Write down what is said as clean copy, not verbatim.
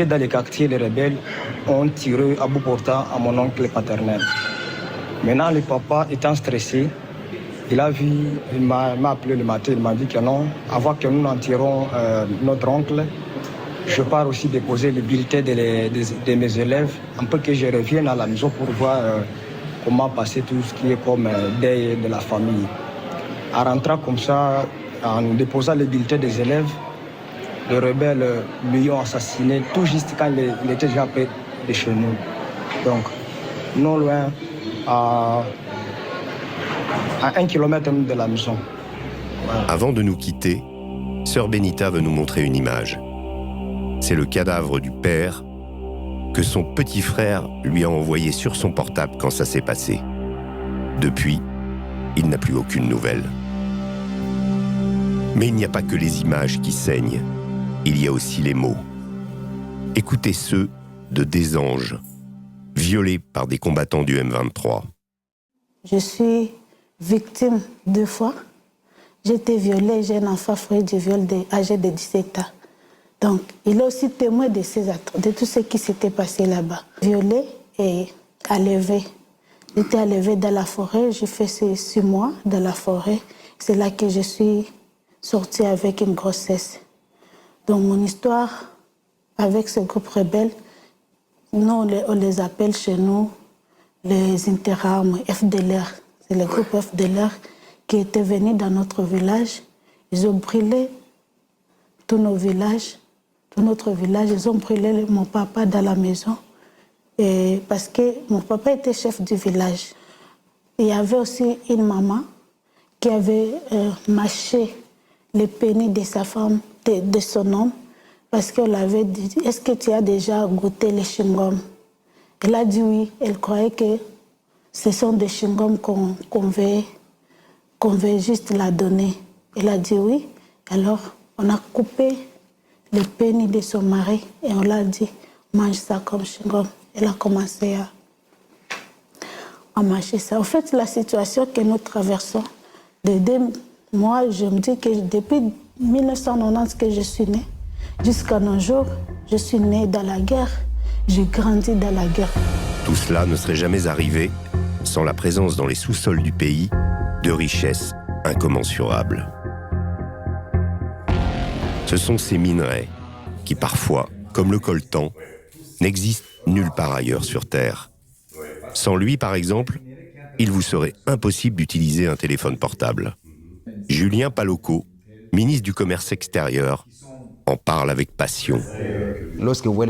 Dans les quartiers, les rebelles ont tiré à bout portant à mon oncle paternel. Maintenant, le papa étant stressé, il m'a appelé le matin, il m'a dit que non, avant que nous n'en tirons notre oncle, je pars aussi déposer le bulletin de mes élèves, un peu que je revienne à la maison pour voir comment passer tout ce qui est comme deuil de la famille. En rentrant comme ça, en déposant le bulletin des élèves, les rebelles lui ont assassiné tout juste quand il était déjà près de chez nous. Donc, non loin, à 1 kilomètre de la maison. Voilà. Avant de nous quitter, sœur Benita veut nous montrer une image. C'est le cadavre du père que son petit frère lui a envoyé sur son portable quand ça s'est passé. Depuis, il n'a plus aucune nouvelle. Mais il n'y a pas que les images qui saignent. Il y a aussi les mots. Écoutez ceux de des anges, violés par des combattants du M23. Je suis victime 2 fois. J'ai été violée, j'ai un enfant fruit du viol âgé de 17 ans. Donc, il est aussi témoin de tout ce qui s'était passé là-bas. Violée et enlevée. J'étais enlevée dans la forêt, j'ai fait 6 mois dans la forêt. C'est là que je suis sortie avec une grossesse. Donc, mon histoire avec ce groupe rebelle, nous, on les appelle chez nous les interarmes FDLR. C'est le groupe FDLR qui était venu dans notre village. Ils ont brûlé tous nos villages, tout notre village. Ils ont brûlé mon papa dans la maison. Et parce que mon papa était chef du village. Il y avait aussi une maman qui avait mâché les pénis de sa femme, de son homme, parce qu'on l'avait dit, est-ce que tu as déjà goûté les chewing-gums? Elle a dit oui, elle croyait que ce sont des chewing-gums qu'on veut juste la donner. Elle a dit oui, alors on a coupé le pénis de son mari et on l'a dit, mange ça comme chewing-gum. Elle a commencé à mâcher ça. En fait, la situation que nous traversons, moi, je me dis que depuis 1990 que je suis née, jusqu'à nos jours, je suis née dans la guerre, j'ai grandi dans la guerre. Tout cela ne serait jamais arrivé sans la présence dans les sous-sols du pays de richesses incommensurables. Ce sont ces minerais qui parfois, comme le coltan, n'existent nulle part ailleurs sur Terre. Sans lui, par exemple, il vous serait impossible d'utiliser un téléphone portable. Julien Palocco, ministre du Commerce extérieur, en parle avec passion. Lorsque vous voyez